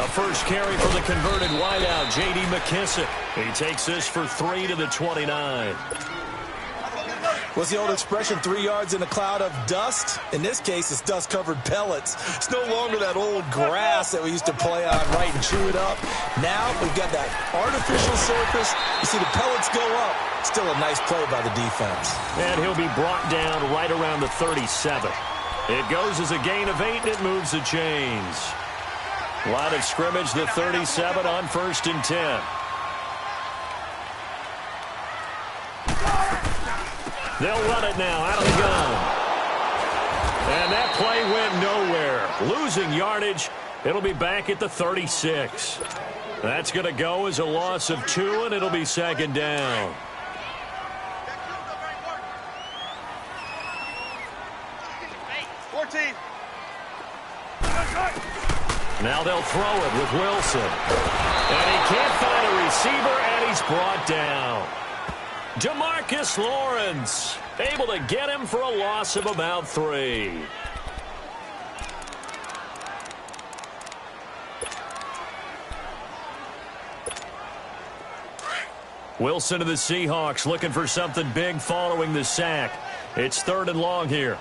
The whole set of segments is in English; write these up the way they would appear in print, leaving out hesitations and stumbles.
A first carry for the converted wideout, J.D. McKissick. He takes this for 3 to the 29. What's the old expression, 3 yards in a cloud of dust? In this case, it's dust-covered pellets. It's no longer that old grass that we used to play on, right, and chew it up. Now we've got that artificial surface. You see the pellets go up. Still a nice play by the defense. And he'll be brought down right around the 37. It goes as a gain of 8, and it moves the chains. Line of scrimmage, the 37 on 1st and 10. They'll run it now out of the gun. And that play went nowhere. Losing yardage. It'll be back at the 36. That's going to go as a loss of 2, and it'll be 2nd down. Now they'll throw it with Wilson. And he can't find a receiver, and he's brought down. Demarcus Lawrence able to get him for a loss of about 3. Wilson to the Seahawks looking for something big following the sack. It's 3rd and long here.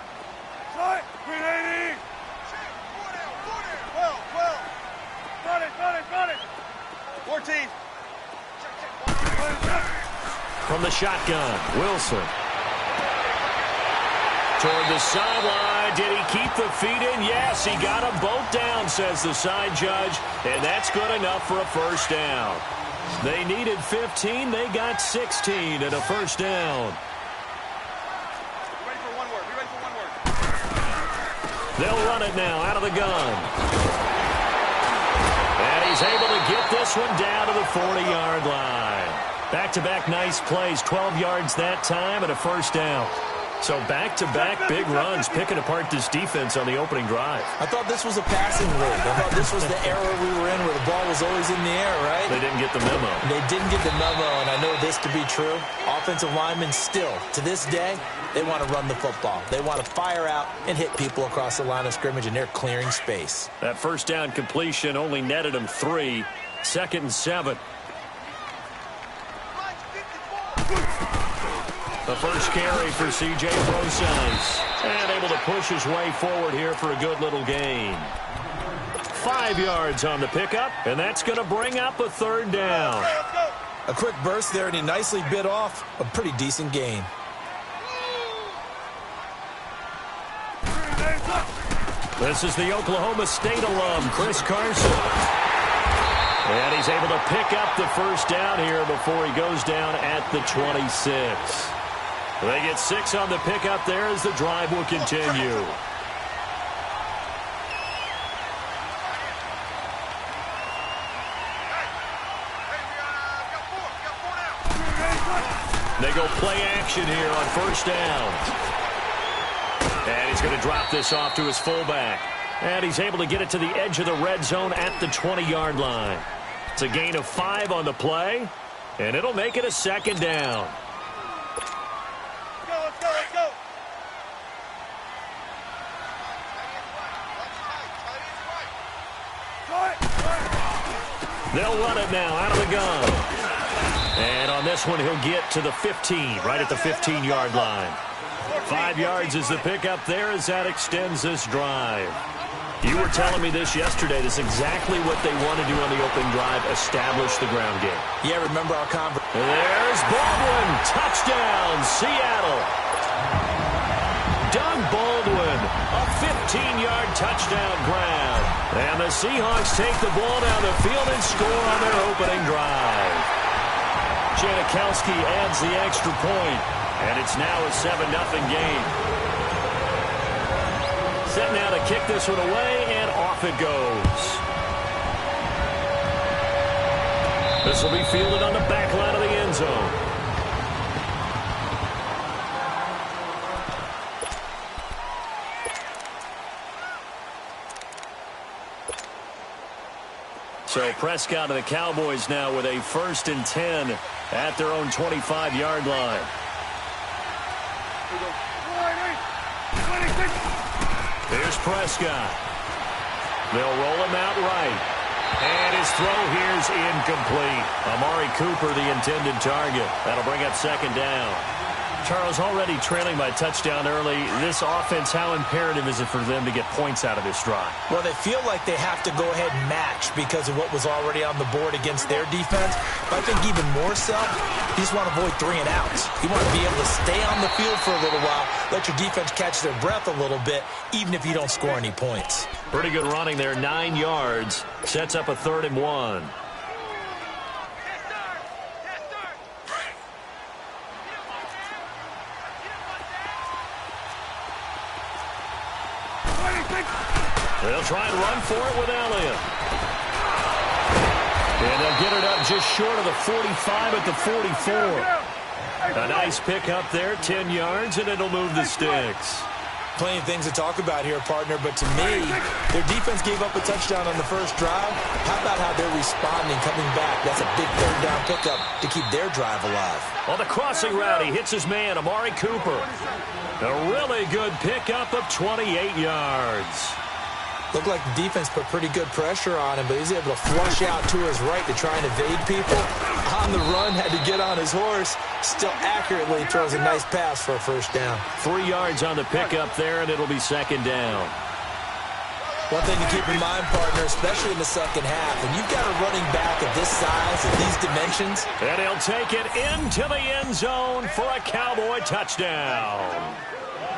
From the shotgun, Wilson. Toward the sideline. Did he keep the feet in? Yes, he got them both down, says the side judge. And that's good enough for a 1st down. They needed 15. They got 16 and a 1st down. Be ready for one word. Be ready for one word. They'll run it now out of the gun. And he's able to get this one down to the 40-yard line. Back-to-back nice plays, 12 yards that time and a 1st down. So back-to-back big runs, picking apart this defense on the opening drive. I thought this was a passing league. I thought this was the era we were in where the ball was always in the air, right? They didn't get the memo. They didn't get the memo, and I know this to be true. Offensive linemen still, to this day, they want to run the football. They want to fire out and hit people across the line of scrimmage, and they're clearing space. That 1st down completion only netted him 3. 2nd and 7. The first carry for C.J. Prosise. And able to push his way forward here for a good little gain. 5 yards on the pickup, and that's going to bring up a 3rd down. A quick burst there, and he nicely bit off a pretty decent gain. This is the Oklahoma State alum, Chris Carson. And he's able to pick up the 1st down here before he goes down at the 26. They get 6 on the pickup there as the drive will continue. They go play action here on 1st down. And he's going to drop this off to his fullback. And he's able to get it to the edge of the red zone at the 20-yard line. It's a gain of 5 on the play, and it'll make it a 2nd down. Let's go. They'll run it now out of the gun. And on this one, he'll get to the 15, right at the 15-yard line. 5 yards is the pickup there as that extends this drive. You were telling me this yesterday. This is exactly what they want to do on the opening drive, establish the ground game. Yeah, remember our conversation. There's Baldwin. Touchdown, Seattle. Doug Baldwin, a 15-yard touchdown grab. And the Seahawks take the ball down the field and score on their opening drive. Janikowski adds the extra point, and it's now a 7-0 game. Set now to kick this one away, and off it goes. This will be fielded on the back line of the end zone. So Prescott and the Cowboys now with a 1st and 10 at their own 25-yard line. Here's Prescott. They'll roll him out right. And his throw here's incomplete. Amari Cooper, the intended target. That'll bring up second down. Charles, already trailing by touchdown early. This offense, how imperative is it for them to get points out of this drive? Well, they feel like they have to go ahead and match because of what was already on the board against their defense. But I think even more so, you just want to avoid 3 and outs. You want to be able to stay on the field for a little while, let your defense catch their breath a little bit, even if you don't score any points. Pretty good running there, 9 yards. Sets up a 3rd and 1. They'll try and run for it with Elliott. And they'll get it up just short of the 45 at the 44. A nice pick up there, 10 yards, and it'll move the sticks. Plenty of things to talk about here, partner, but to me, their defense gave up a touchdown on the first drive. How about how they're responding, coming back? That's a big 3rd down pickup to keep their drive alive. On the crossing route, he hits his man, Amari Cooper. A really good pickup of 28 yards. Looked like the defense put pretty good pressure on him, but he's able to flush out to his right to try and evade people. On the run, had to get on his horse. Still accurately throws a nice pass for a 1st down. 3 yards on the pickup there, and it'll be 2nd down. One thing to keep in mind, partner, especially in the second half, when you've got a running back of this size and these dimensions. And he'll take it into the end zone for a Cowboy touchdown.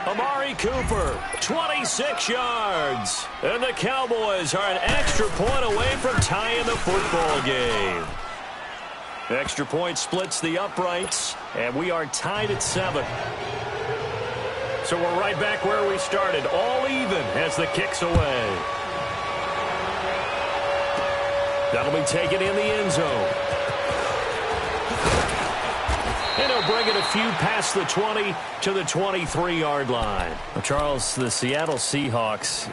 Amari Cooper, 26 yards. And the Cowboys are an extra point away from tying the football game. Extra point splits the uprights, and we are tied at 7. So we're right back where we started, all even as the kick's away. That'll be taken in the end zone. And he'll bring it a few past the 20 to the 23-yard line. Well, Charles, the Seattle Seahawks,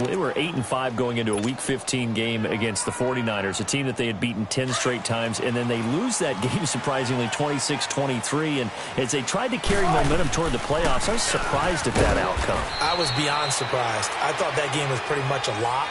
they were 8-5 going into a Week 15 game against the 49ers, a team that they had beaten 10 straight times, and then they lose that game, surprisingly, 26-23. And as they tried to carry momentum toward the playoffs, I was surprised at that outcome. I was beyond surprised. I thought that game was pretty much a lock,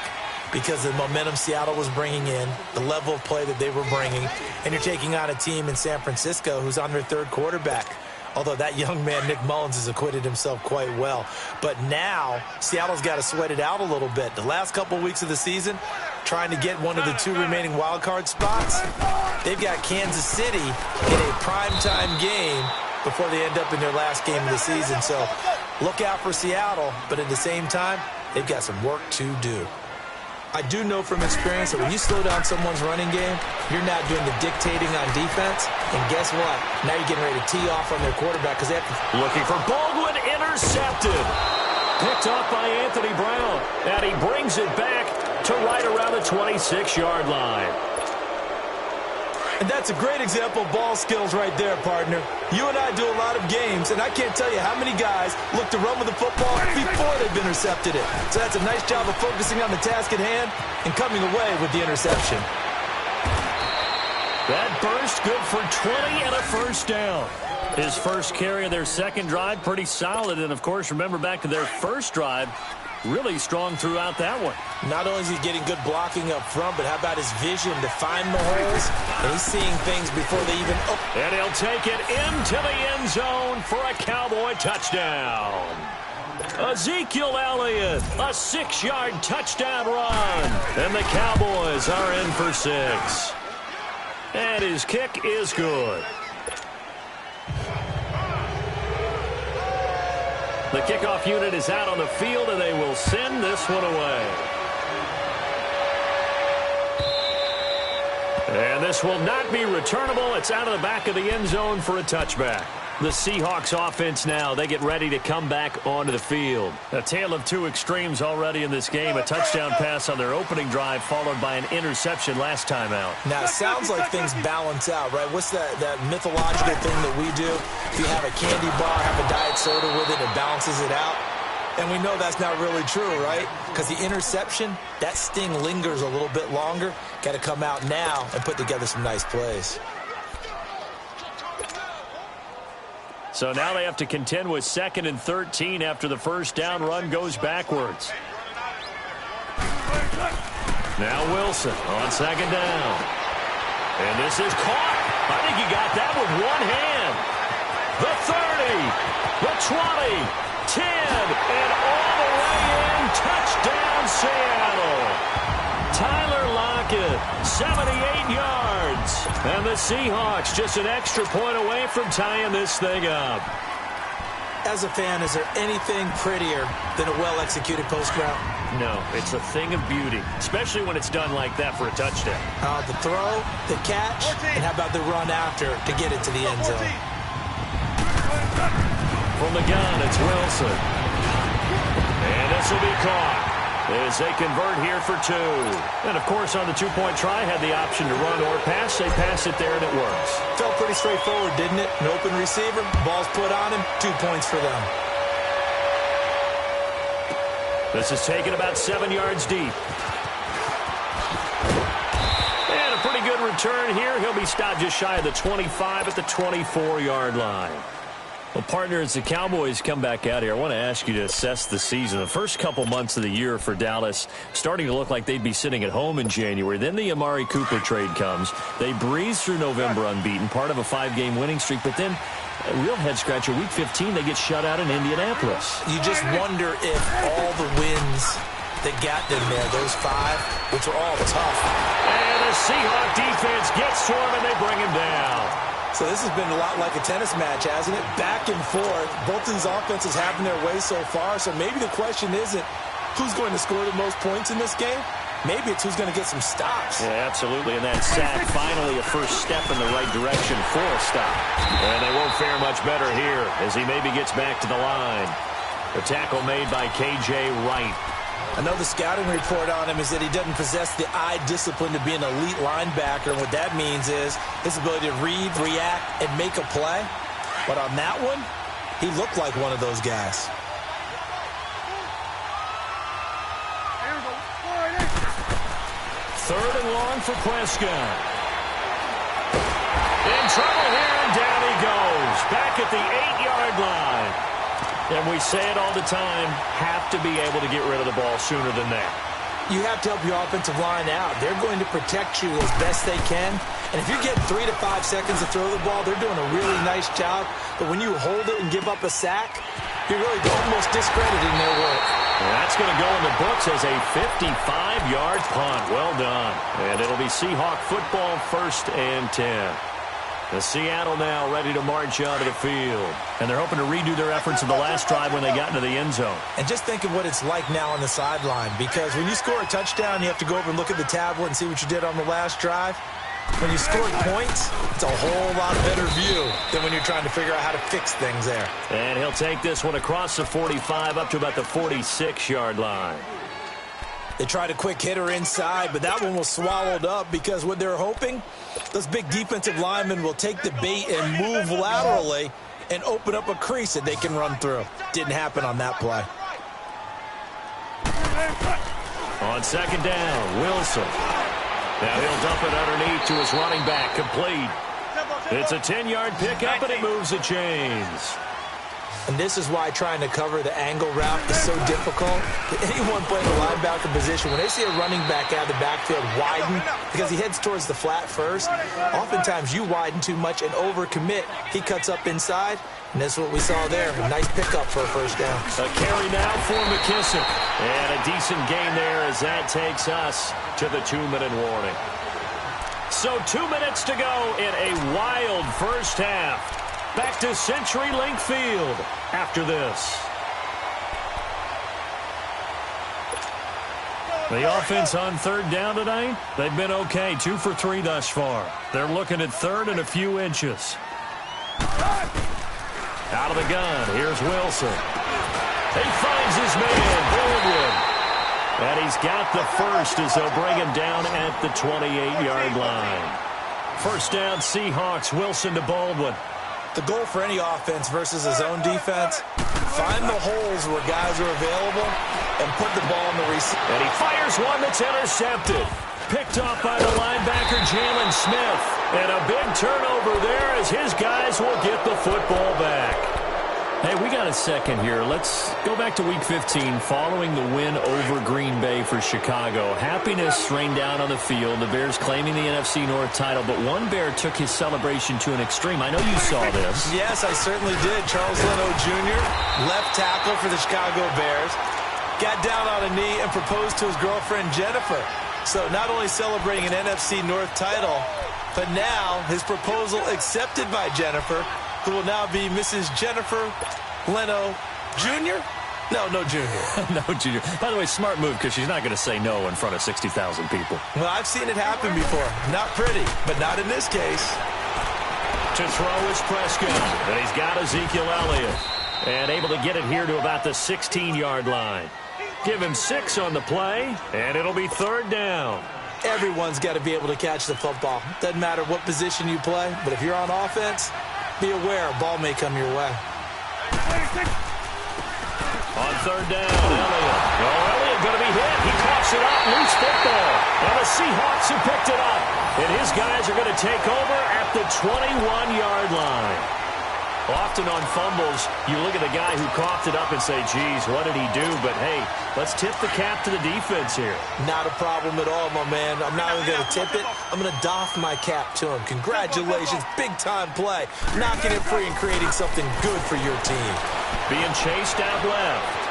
because of the momentum Seattle was bringing in, the level of play that they were bringing, and you're taking on a team in San Francisco who's on their 3rd quarterback. Although that young man, Nick Mullins, has acquitted himself quite well. But now, Seattle's got to sweat it out a little bit. The last couple weeks of the season, trying to get one of the 2 remaining wildcard spots, they've got Kansas City in a primetime game before they end up in their last game of the season. So look out for Seattle, but at the same time, they've got some work to do. I do know from experience that when you slow down someone's running game, you're not doing the dictating on defense. And guess what? Now you're getting ready to tee off on their quarterback because they have to... Looking for Baldwin, intercepted. Picked off by Anthony Brown. And he brings it back to right around the 26-yard line. And that's a great example of ball skills right there, partner. You and I do a lot of games, and I can't tell you how many guys look to run with the football before they've intercepted it. So that's a nice job of focusing on the task at hand and coming away with the interception. That burst good for 20 and a 1st down. His first carry of their 2nd drive, pretty solid. And, of course, remember back to their 1st drive, really strong throughout that one. Not only is he getting good blocking up front, but how about his vision to find the holes? And he's seeing things before they even... And he'll take it into the end zone for a Cowboy touchdown. Ezekiel Elliott, a 6-yard touchdown run. And the Cowboys are in for 6. And his kick is good. The kickoff unit is out on the field, and they will send this one away. And this will not be returnable. It's out of the back of the end zone for a touchback. The Seahawks offense now, they get ready to come back onto the field. A tale of 2 extremes already in this game. A touchdown pass on their opening drive, followed by an interception last time out. Now, it sounds like things balance out, right? What's that mythological thing that we do? If you have a candy bar, have a diet soda with it, it balances it out. And we know that's not really true, right? Because the interception, that sting lingers a little bit longer. Got to come out now and put together some nice plays. So now they have to contend with 2nd and 13 after the 1st down run goes backwards. Now Wilson on second down. And this is caught. I think he got that with one hand. The 30, the 20, 10, and all the way in. Touchdown, Seattle. Tyler Lockett, 78 yards. And the Seahawks just an extra point away from tying this thing up. As a fan, is there anything prettier than a well-executed post route? No, it's a thing of beauty, especially when it's done like that for a touchdown. The throw, the catch, and how about the run after to get it to the end zone? From the gun, it's Wilson. And this will be caught as they convert here for 2. And, of course, on the two-point try, had the option to run or pass. They pass it there, and it works. Felt pretty straightforward, didn't it? An open receiver, ball's put on him, 2 points for them. This is taken about 7 yards deep. And a pretty good return here. He'll be stopped just shy of the 25 at the 24-yard line. Well, partner, as the Cowboys come back out here, I want to ask you to assess the season. The first couple months of the year for Dallas starting to look like they'd be sitting at home in January. Then the Amari Cooper trade comes. They breeze through November unbeaten, part of a 5-game winning streak. But then, a real head-scratcher, Week 15, they get shut out in Indianapolis. You just wonder if all the wins that got them there, those 5, which were all tough. And the Seahawk defense gets to him, and they bring him down. So this has been a lot like a tennis match, hasn't it? Back and forth. Both of these offenses having their way so far. So maybe the question isn't who's going to score the most points in this game. Maybe it's who's going to get some stops. Yeah, absolutely. And that sack, finally a first step in the right direction for a stop. And they won't fare much better here as he maybe gets back to the line. The tackle made by K.J. Wright. I know the scouting report on him is that he doesn't possess the eye discipline to be an elite linebacker. And what that means is his ability to read, react, and make a play. But on that one, he looked like one of those guys. Third and long for Prescott. In trouble here, and down he goes. Back at the 8-yard line. And we say it all the time, have to be able to get rid of the ball sooner than that. You have to help your offensive line out. They're going to protect you as best they can. And if you're getting 3 to 5 seconds to throw the ball, they're doing a really nice job. But when you hold it and give up a sack, you're really almost discrediting their work. And that's going to go in the books as a 55-yard punt. Well done. And it'll be Seahawk football, 1st and 10. The Seattle now ready to march out of the field. And they're hoping to redo their efforts in the last drive when they got into the end zone. And just think of what it's like now on the sideline. Because when you score a touchdown, you have to go over and look at the tablet and see what you did on the last drive. When you scored points, it's a whole lot better view than when you're trying to figure out how to fix things there. And he'll take this one across the 45 up to about the 46-yard line. They tried a quick hitter inside, but that one was swallowed up because what they're hoping, those big defensive linemen will take the bait and move laterally and open up a crease that they can run through. Didn't happen on that play. On second down, Wilson. Now he'll dump it underneath to his running back, complete. It's a 10-yard pickup, and it moves the chains. And this is why trying to cover the angle route is so difficult. Anyone playing the linebacker position, when they see a running back out of the backfield widen, because he heads towards the flat first, oftentimes you widen too much and overcommit. He cuts up inside, and that's what we saw there. A nice pickup for a first down. A carry now for McKissick. And a decent gain there as that takes us to the 2-minute warning. So 2 minutes to go in a wild first half. Back to CenturyLink Field after this. The offense on third down tonight, they've been okay. 2 for 3 thus far. They're looking at third and a few inches. Out of the gun, here's Wilson. He finds his man, Baldwin. And he's got the first as they'll bring him down at the 28-yard line. First down, Seahawks, Wilson to Baldwin. The goal for any offense versus his own defense, find the holes where guys are available and put the ball in the receiver. And he fires one that's intercepted. Picked off by the linebacker, Jalen Smith. And a big turnover there as his guys will get the football back. Hey, we got to a second here. Let's go back to Week 15 following the win over Green Bay for Chicago. Happiness rained down on the field. The Bears claiming the NFC North title, but one Bear took his celebration to an extreme. I know you saw this. Yes, I certainly did. Charles Leno Jr., left tackle for the Chicago Bears, got down on a knee and proposed to his girlfriend Jennifer. So not only celebrating an NFC North title, but now his proposal accepted by Jennifer, who will now be Mrs. Jennifer Leno Jr.? No Junior. No Junior. By the way, smart move, because she's not going to say no in front of 60,000 people. Well, I've seen it happen before. Not pretty, but not in this case. To throw is Prescott, and he's got Ezekiel Elliott. And able to get it here to about the 16-yard line. Give him 6 on the play, and it'll be 3rd down. Everyone's got to be able to catch the football. Doesn't matter what position you play, but if you're on offense, be aware a ball may come your way. On 3rd down, Elliott. Elliott going to be hit. He coughs it up. Loose football. And the Seahawks have picked it up. And his guys are going to take over at the 21-yard line. Often on fumbles, you look at the guy who coughed it up and say, geez, what did he do? But, hey, let's tip the cap to the defense here. Not a problem at all, my man. I'm not even going to tip it. I'm going to doff my cap to him. Congratulations. Big-time play. Knocking it free and creating something good for your team. Being chased out left.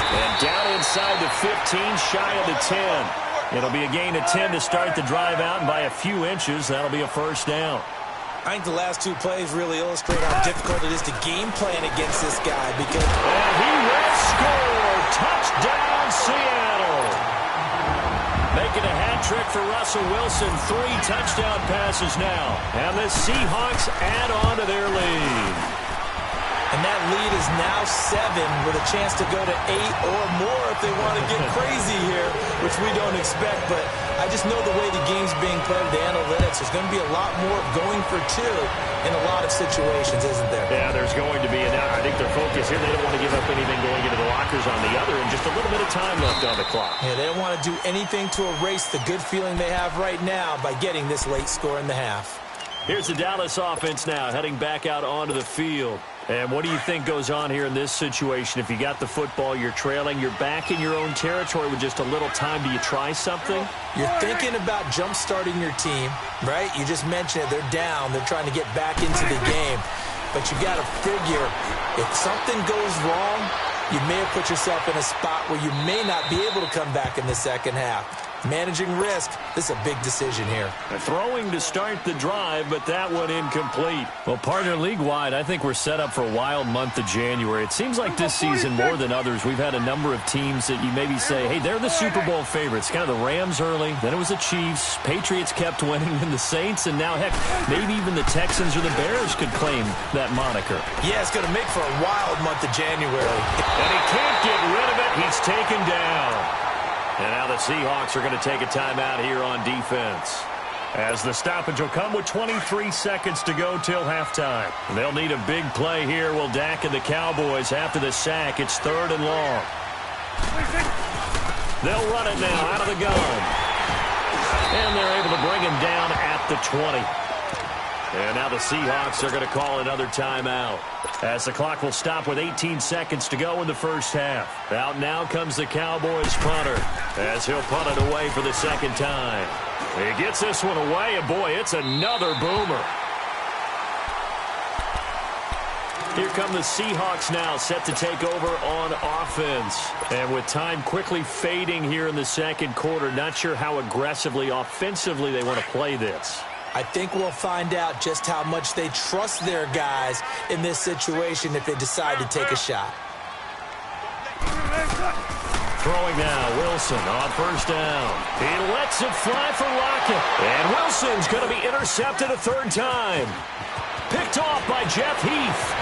And down inside the 15, shy of the 10. It'll be a gain of 10 to start the drive out, and by a few inches, that'll be a 1st down. I think the last 2 plays really illustrate how difficult it is to game plan against this guy because... And he will score! Touchdown, Seattle! Making a hat trick for Russell Wilson. 3 touchdown passes now. And the Seahawks add on to their lead. And that lead is now 7 with a chance to go to 8 or more if they want to get crazy here, which we don't expect. But I just know the way the game's being played, the analytics, there's going to be a lot more going for 2 in a lot of situations, isn't there? Yeah, there's going to be. And I think their focus here, they don't want to give up anything going into the lockers on the other, and just a little bit of time left on the clock. Yeah, they don't want to do anything to erase the good feeling they have right now by getting this late score in the half. Here's the Dallas offense now, heading back out onto the field. And what do you think goes on here in this situation? If you got the football, you're trailing, you're back in your own territory with just a little time. Do you try something? You're thinking about jump-starting your team, right? You just mentioned it. They're down. They're trying to get back into the game. But you got to figure, if something goes wrong, you may have put yourself in a spot where you may not be able to come back in the second half. Managing risk, this is a big decision here. Throwing to start the drive, but that one incomplete. Well, partner, league-wide, I think we're set up for a wild month of January. It seems like this season, more than others, we've had a number of teams that you maybe say, hey, they're the Super Bowl favorites. Kind of the Rams early, then it was the Chiefs. Patriots kept winning, and the Saints, and now, heck, maybe even the Texans or the Bears could claim that moniker. Yeah, it's going to make for a wild month of January. And he can't get rid of it. He's taken down. And now the Seahawks are going to take a timeout here on defense. As the stoppage will come with 23 seconds to go till halftime. They'll need a big play here. Will Dak and the Cowboys after the sack. It's 3rd and long. They'll run it now out of the gun. And they're able to bring him down at the 20. And now the Seahawks are going to call another timeout. As the clock will stop with 18 seconds to go in the first half. Out now comes the Cowboys punter as he'll punt it away for the 2nd time. He gets this one away, and boy, it's another boomer. Here come the Seahawks now, set to take over on offense. And with time quickly fading here in the 2nd quarter, not sure how aggressively, offensively they want to play this. I think we'll find out just how much they trust their guys in this situation if they decide to take a shot. Throwing now, Wilson on 1st down. He lets it fly for Lockett. And Wilson's going to be intercepted a 3rd time. Picked off by Jeff Heath.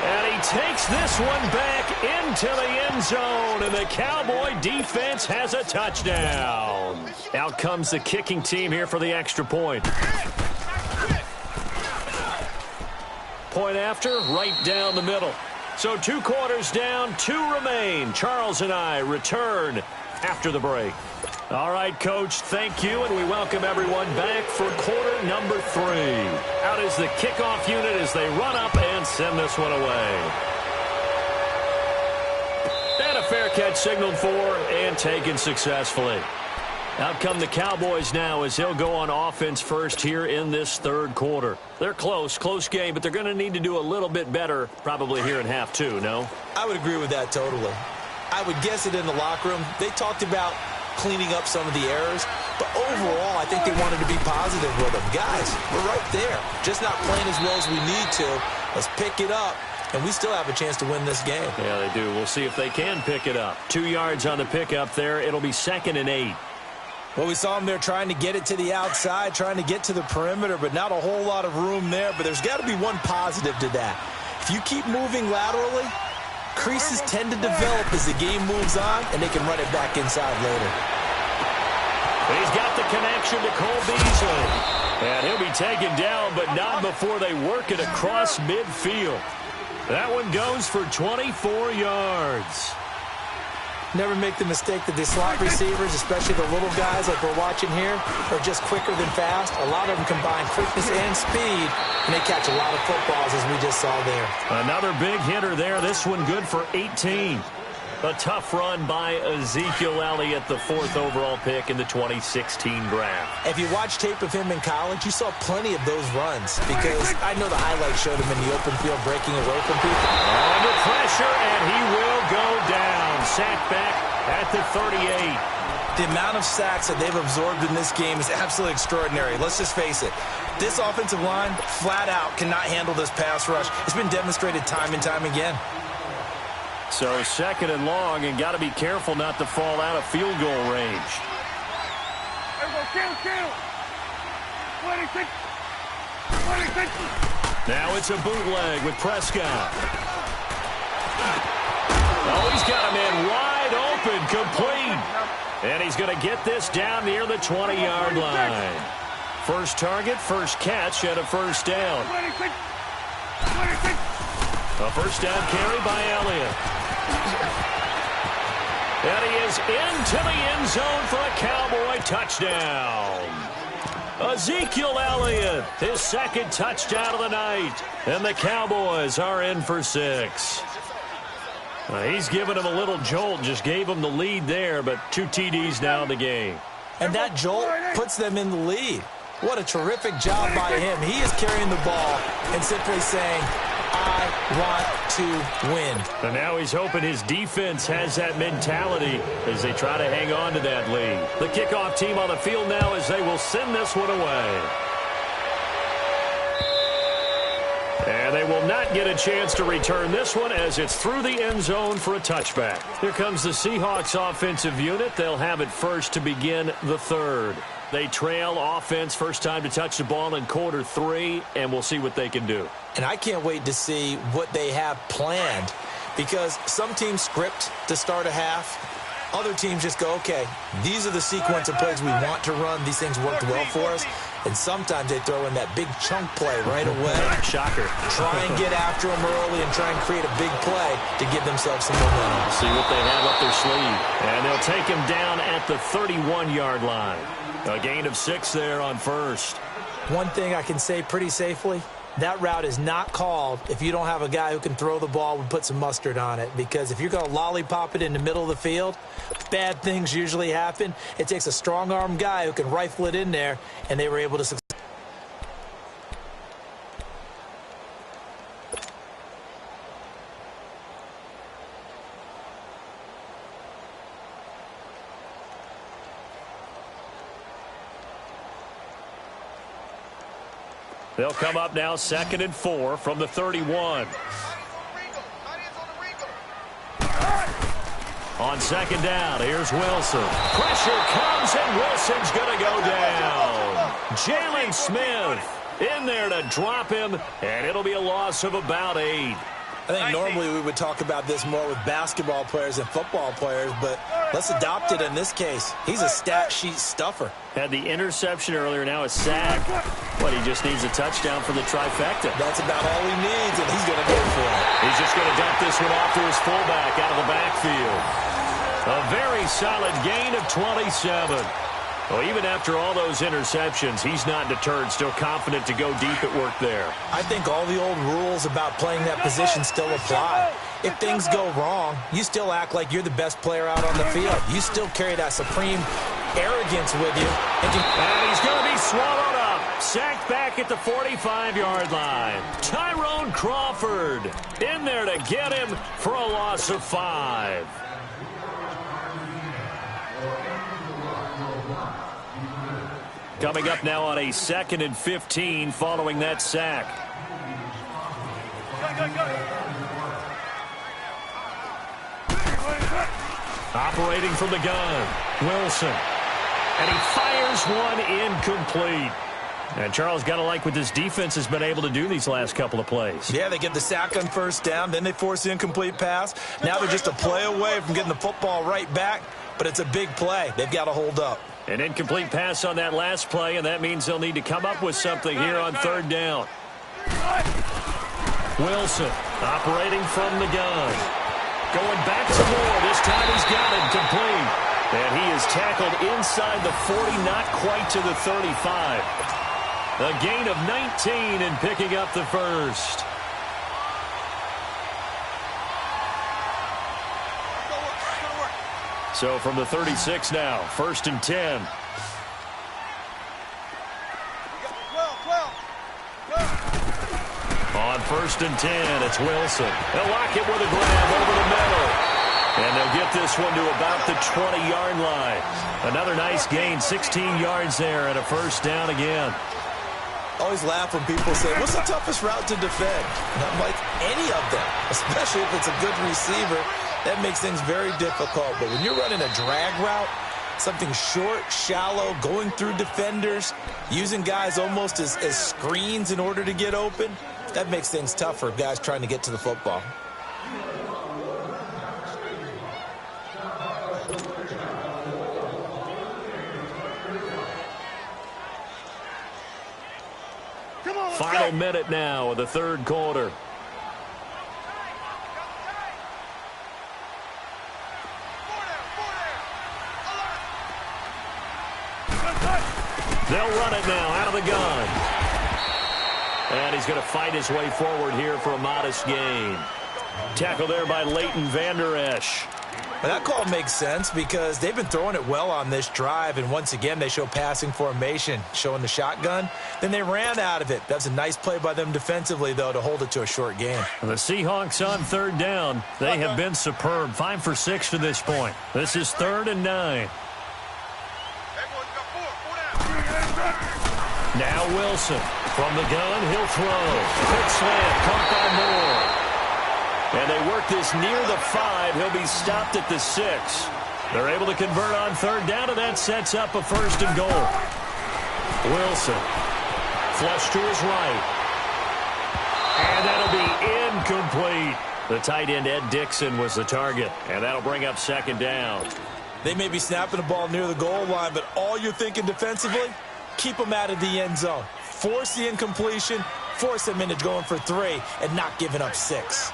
And he takes this one back into the end zone, and the Cowboy defense has a touchdown. Out comes the kicking team here for the extra point. Point after, right down the middle. So 2 quarters down, 2 remain. Charles and I return after the break. All right, Coach, thank you, and we welcome everyone back for quarter number 3. Out is the kickoff unit as they run up and send this one away. And a fair catch signaled for and taken successfully. Out come the Cowboys now as they'll go on offense first here in this third quarter. They're close game, but they're going to need to do a little bit better probably here in half 2, no? I would agree with that totally. I would guess it in the locker room. They talked about cleaning up some of the errors, but overall I think they wanted to be positive with them. Guys, we're right there. Just not playing as well as we need to. Let's pick it up, and we still have a chance to win this game. Yeah, they do. We'll see if they can pick it up. 2 yards on the pickup there. It'll be 2nd and 8. Well, we saw them there trying to get it to the outside, trying to get to the perimeter, but not a whole lot of room there. But there's got to be one positive to that. If you keep moving laterally, creases tend to develop as the game moves on, and they can run it back inside later. He's got the connection to Cole Beasley. And he'll be taken down, but not before they work it across midfield. That one goes for 24 yards. Never make the mistake that the slot receivers, especially the little guys like we're watching here, are just quicker than fast. A lot of them combine quickness and speed, and they catch a lot of footballs, as we just saw there. Another big hitter there. This one good for 18. A tough run by Ezekiel Elliott, the 4th overall pick in the 2016 draft. If you watch tape of him in college, you saw plenty of those runs because I know the highlights showed him in the open field breaking away from people. Under pressure, and he will go down. Sacked back at the 38. The amount of sacks that they've absorbed in this game is absolutely extraordinary. Let's just face it. This offensive line, flat out, cannot handle this pass rush. It's been demonstrated time and time again. So 2nd and long, and got to be careful not to fall out of field goal range. Now it's a bootleg with Prescott. Oh, he's got him in wide open, complete. And he's going to get this down near the 20-yard line. First target, first catch, and a first down. A first down carry by Elliott. And he is into the end zone for a Cowboy touchdown. Ezekiel Elliott, his 2nd touchdown of the night. And the Cowboys are in for 6. He's given him a little jolt, just gave him the lead there, but 2 TDs now in the game. And that jolt puts them in the lead. What a terrific job by him. He is carrying the ball and simply saying, I want to win. And now he's hoping his defense has that mentality as they try to hang on to that lead. The kickoff team on the field now as they will send this one away. And they will not get a chance to return this one as it's through the end zone for a touchback. Here comes the Seahawks offensive unit. They'll have it first to begin the 3rd. They trail offense first time to touch the ball in quarter 3, and we'll see what they can do. And I can't wait to see what they have planned because some teams script to start a half. Other teams just go, okay, these are the sequence of plays we want to run. These things worked well for us. And sometimes they throw in that big chunk play right away. Shocker. Try and get after them early and try and create a big play to give themselves some momentum. See what they have up their sleeve. And they'll take him down at the 31-yard line. A gain of 6 there on first. One thing I can say pretty safely, that route is not called if you don't have a guy who can throw the ball and put some mustard on it. Because if you're going to lollipop it in the middle of the field, bad things usually happen. It takes a strong-arm guy who can rifle it in there, and they were able to succeed. They'll come up now 2nd and 4 from the 31. On 2nd down, here's Wilson. Pressure comes, and Wilson's going to go down. Jalen Smith in there to drop him, and it'll be a loss of about 8. I think normally we would talk about this more with basketball players and football players, but let's adopt it in this case. He's a stat sheet stuffer. Had the interception earlier, now a sack. But he just needs a touchdown for the trifecta. That's about all he needs, and he's going to go for it. He's just going to dump this one off to his fullback out of the backfield. A very solid gain of 27. Well, even after all those interceptions, he's not deterred, still confident to go deep at work there. I think all the old rules about playing that position still apply. If things go wrong, you still act like you're the best player out on the field. You still carry that supreme arrogance with you. And he's going to be swallowed up. Sacked back at the 45-yard line. Tyrone Crawford in there to get him for a loss of 5. Coming up now on a 2nd and 15 following that sack. Operating from the gun, Wilson. And he fires one incomplete. And Charles, got to like what this defense has been able to do these last couple of plays. Yeah, they get the sack on first down, then they force the incomplete pass. Now they're just a play away from getting the football right back, but it's a big play. They've got to hold up. An incomplete pass on that last play, and that means they'll need to come up with something here on 3rd down. Wilson operating from the gun. Going back to Moore. This time he's got it complete. And he is tackled inside the 40, not quite to the 35. A gain of 19 and picking up the first. So from the 36 now, 1st and 10. On 1st and 10, it's Wilson. They'll lock it with a grab over the middle. And they'll get this one to about the 20-yard line. Another nice gain, 16 yards there, and a first down again. Always laugh when people say, what's the toughest route to defend? And I'm like, any of them, especially if it's a good receiver. That makes things very difficult. But when you're running a drag route, something short, shallow, going through defenders, using guys almost as screens in order to get open, that makes things tough for guys trying to get to the football. Final minute now of the 3rd quarter. They'll run it now out of the gun. And he's going to fight his way forward here for a modest gain. Tackle there by Leighton Vander Esch. And that call makes sense because they've been throwing it well on this drive, and once again they show passing formation, showing the shotgun. Then they ran out of it. That's a nice play by them defensively, though, to hold it to a short gain. The Seahawks on 3rd down. They have been superb. 5 for 6 to this point. This is 3rd and 9. Now Wilson from the gun. He'll throw. Quick slant. Caught by Moore. And they work this near the 5. He'll be stopped at the 6. They're able to convert on 3rd down, and that sets up a 1st and goal. Wilson. Flush to his right. And that'll be incomplete. The tight end, Ed Dixon, was the target. And that'll bring up 2nd down. They may be snapping the ball near the goal line, but all you're thinking defensively, keep them out of the end zone. Force the incompletion, force them into going for 3, and not giving up 6.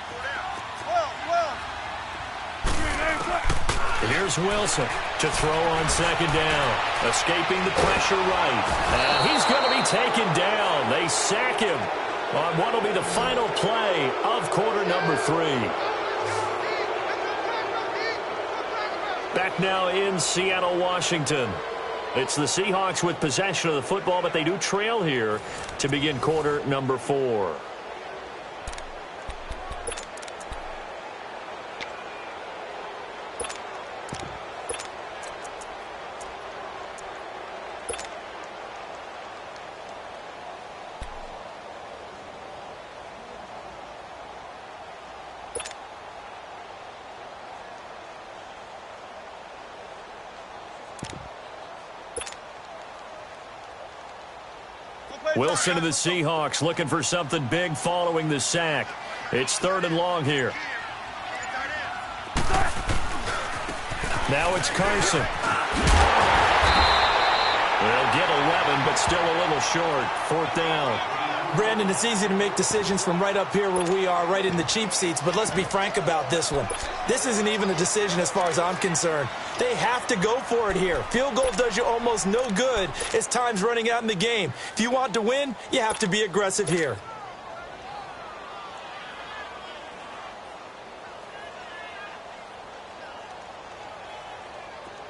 Here's Wilson to throw on 2nd down. Escaping the pressure right. And he's going to be taken down. They sack him on what will be the final play of quarter number 3. Back now in Seattle, Washington. It's the Seahawks with possession of the football, but they do trail here to begin quarter number 4. Wilson to the Seahawks looking for something big following the sack. It's 3rd and long here. Now it's Carson. They'll get 11, but still a little short. 4th down. Brandon, it's easy to make decisions from right up here where we are, right in the cheap seats, but let's be frank about this one. This isn't even a decision as far as I'm concerned. They have to go for it here. Field goal does you almost no good as time's running out in the game. If you want to win, you have to be aggressive here.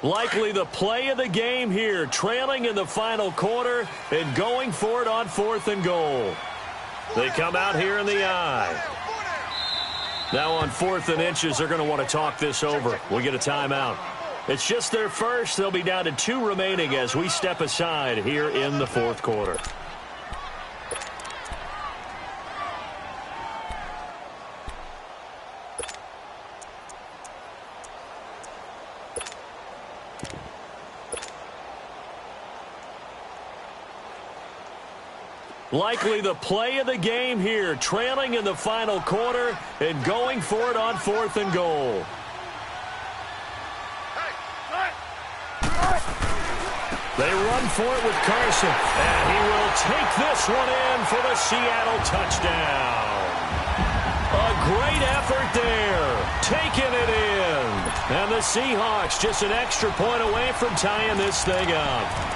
Likely the play of the game here, trailing in the final quarter and going for it on 4th and goal. They come out here in the I. Now on 4th and inches, they're going to want to talk this over. We'll get a timeout. It's just their first. They'll be down to 2 remaining as we step aside here in the 4th quarter. Likely the play of the game here, trailing in the final quarter and going for it on 4th and goal. They run for it with Carson, and he will take this one in for the Seattle touchdown. A great effort there, taking it in. And the Seahawks just an extra point away from tying this thing up.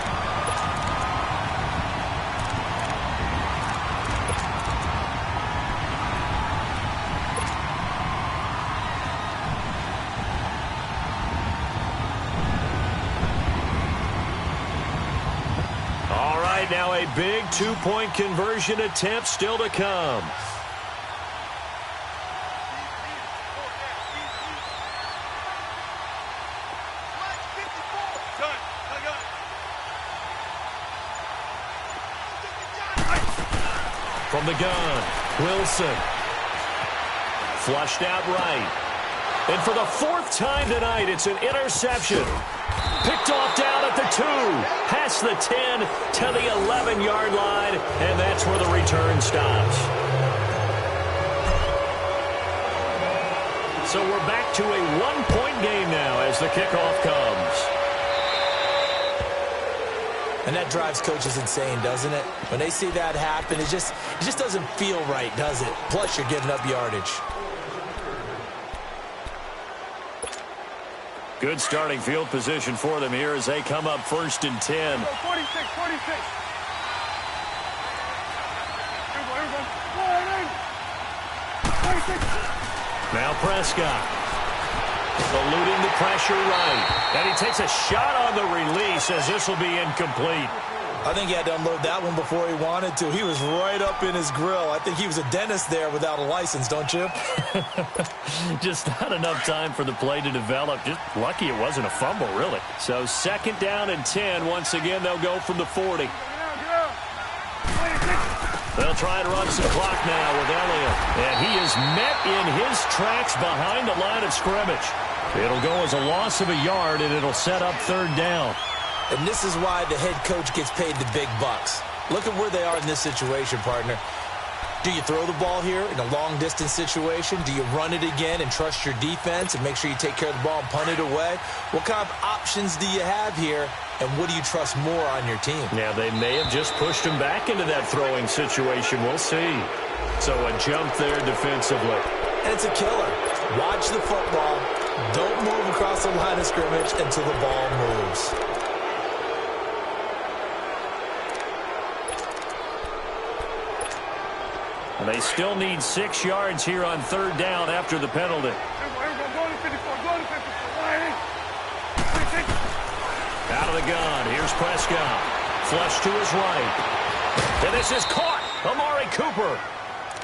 Now a big 2-point conversion attempt still to come. From the gun, Wilson. Flushed out right. And for the 4th time tonight, it's an interception. Picked off down at the 2, past the 10 to the 11-yard line, and that's where the return stops. So we're back to a 1-point game now as the kickoff comes. And that drives coaches insane, doesn't it? When they see that happen, it just doesn't feel right, does it? Plus, you're giving up yardage. Good starting field position for them here as they come up 1st and 10. 46. Now Prescott. Eluding the pressure right. And he takes a shot on the release as this will be incomplete. I think he had to unload that one before he wanted to. He was right up in his grill. I think he was a dentist there without a license, don't you? Just not enough time for the play to develop. Just lucky it wasn't a fumble, really. So 2nd down and 10. Once again, they'll go from the 40. They'll try and run some clock now with Elliott. And he is met in his tracks behind the line of scrimmage. It'll go as a loss of a yard, and it'll set up 3rd down. And this is why the head coach gets paid the big bucks. Look at where they are in this situation, partner. Do you throw the ball here in a long-distance situation? Do you run it again and trust your defense and make sure you take care of the ball and punt it away? What kind of options do you have here, and what do you trust more on your team? Yeah, they may have just pushed him back into that throwing situation. We'll see. So a jump there defensively. And it's a killer. Watch the football. Don't move across the line of scrimmage until the ball moves. And they still need 6 yards here on 3rd down after the penalty. Out of the gun. Here's Prescott. Flush to his right. And this is caught. Amari Cooper.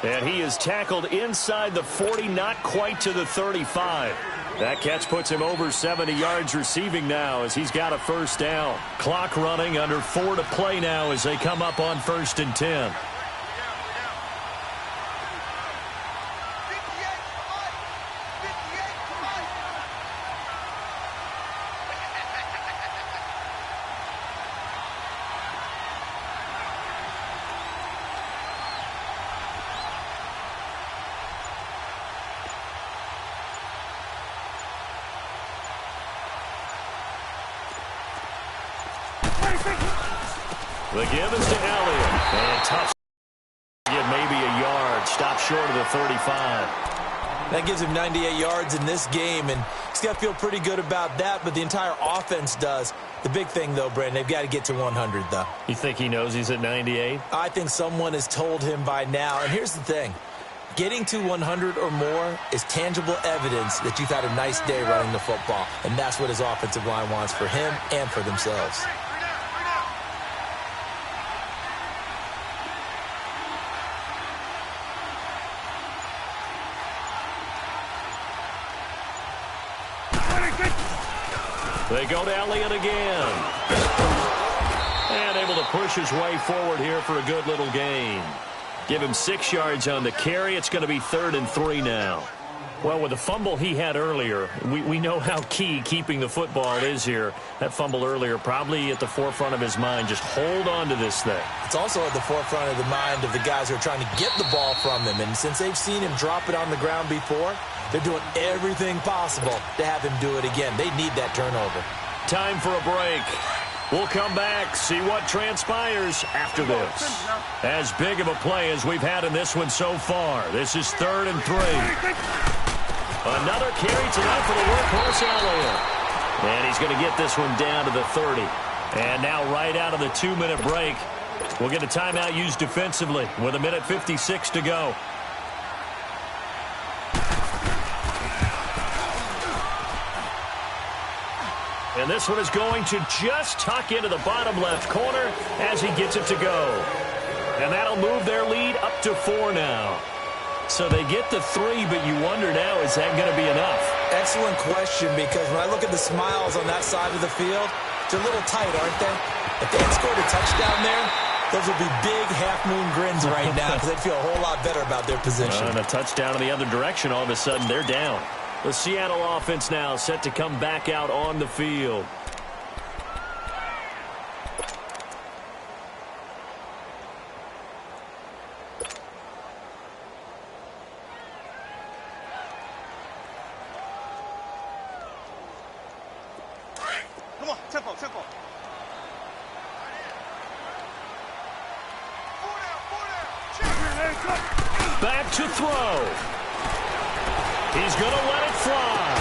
And he is tackled inside the 40, not quite to the 35. That catch puts him over 70 yards receiving now as he's got a 1st down. Clock running, under 4 to play now as they come up on 1st and 10. The give is to Elliott. And tough Get maybe a yard. Stop short of the 35. That gives him 98 yards in this game, and he's got to feel pretty good about that, but the entire offense does. The big thing, though, Brandon, they've got to get to 100, though. You think he knows he's at 98? I think someone has told him by now, and here's the thing. Getting to 100 or more is tangible evidence that you've had a nice day running the football, and that's what his offensive line wants for him and for themselves. They go to Elliott again. And able to push his way forward here for a good little gain. Give him 6 yards on the carry. It's going to be 3rd and 3 now. Well, with the fumble he had earlier, we know how key keeping the football is here. That fumble earlier probably at the forefront of his mind. Just hold on to this thing. It's also at the forefront of the mind of the guys who are trying to get the ball from him. And since they've seen him drop it on the ground before, they're doing everything possible to have him do it again. They need that turnover. Time for a break. We'll come back, see what transpires after this. As big of a play as we've had in this one so far. This is 3rd and 3. Another carry tonight for the workhorse Elliott. And he's going to get this one down to the 30. And now right out of the 2-minute break, we'll get a timeout used defensively with 1:56 to go. And this one is going to just tuck into the bottom left corner as he gets it to go. And that'll move their lead up to 4 now. So they get the 3, but you wonder now, is that going to be enough? Excellent question, because when I look at the smiles on that side of the field, they're a little tight, aren't they? If they had scored a touchdown there, those would be big half-moon grins right now because they'd feel a whole lot better about their position. And a touchdown in the other direction, all of a sudden they're down. The Seattle offense now set to come back out on the field. Come on, tempo, tempo. Back to throw. He's going to let it fly.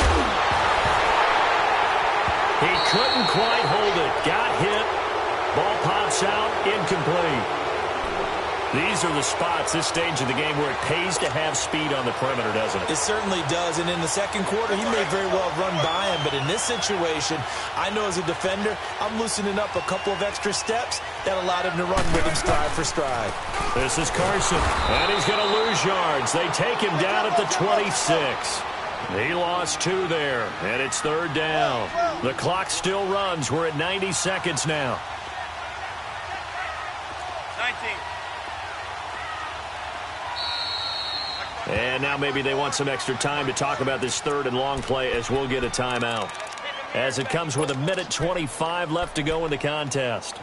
He couldn't quite hold it. Got hit. Ball pops out. Incomplete. These are the spots, this stage of the game, where it pays to have speed on the perimeter, doesn't it? It certainly does, and in the second quarter, he may very well run by him, but in this situation, I know as a defender, I'm loosening up a couple of extra steps that allowed him to run with him stride for stride. This is Carson, and he's going to lose yards. They take him down at the 26. He lost 2 there, and it's 3rd down. The clock still runs. We're at 90 seconds now. 19. And now maybe they want some extra time to talk about this 3rd and long play as we'll get a timeout. As it comes with 1:25 left to go in the contest.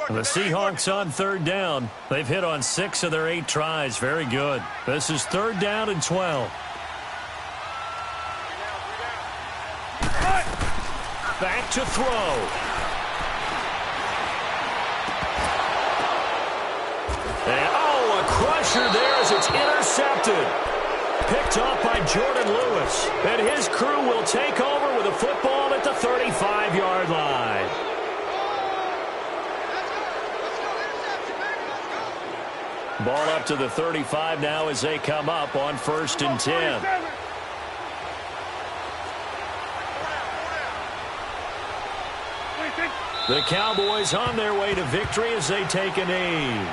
The Seahawks on 3rd down. They've hit on 6 of their 8 tries. Very good. This is 3rd down and 12. Back to throw. And, oh, a crusher there as it's intercepted. Picked off by Jordan Lewis. And his crew will take over with a football at the 35-yard line. Ball up to the 35 now as they come up on 1st and 10. The Cowboys on their way to victory as they take a knee.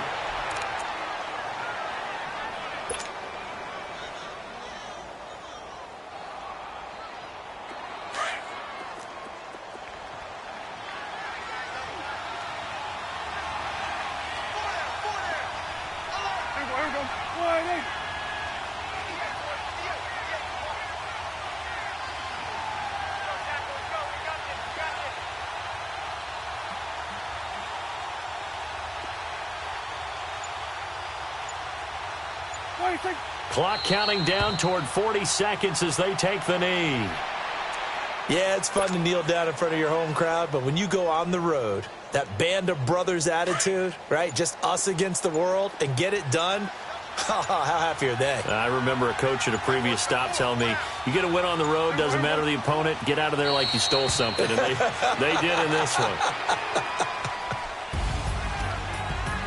What do you think? Clock counting down toward 40 seconds as they take the knee. Yeah, it's fun to kneel down in front of your home crowd, but when you go on the road, that band of brothers attitude, right? Just us against the world and get it done. How happy are they? I remember a coach at a previous stop telling me, you get a win on the road, doesn't matter the opponent, get out of there like you stole something. And they did in this one.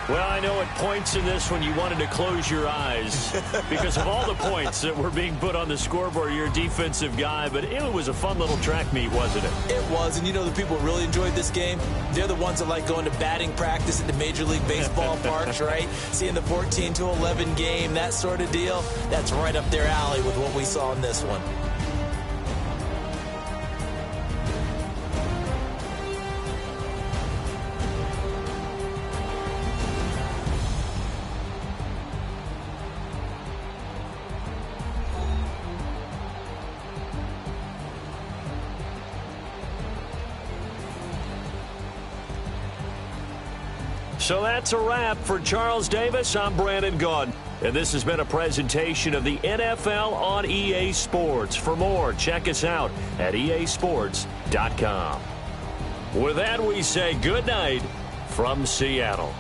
Well, I know at points in this one you wanted to close your eyes because of all the points that were being put on the scoreboard. You're a defensive guy, but it was a fun little track meet, wasn't it? It was, and you know the people who really enjoyed this game? They're the ones that like going to batting practice at the Major League Baseball parks, right? Seeing the 14-11 game, that sort of deal. That's right up their alley with what we saw in this one. So that's a wrap for Charles Davis. I'm Brandon Gaudin, and this has been a presentation of the NFL on EA Sports. For more, check us out at easports.com. With that, we say good night from Seattle.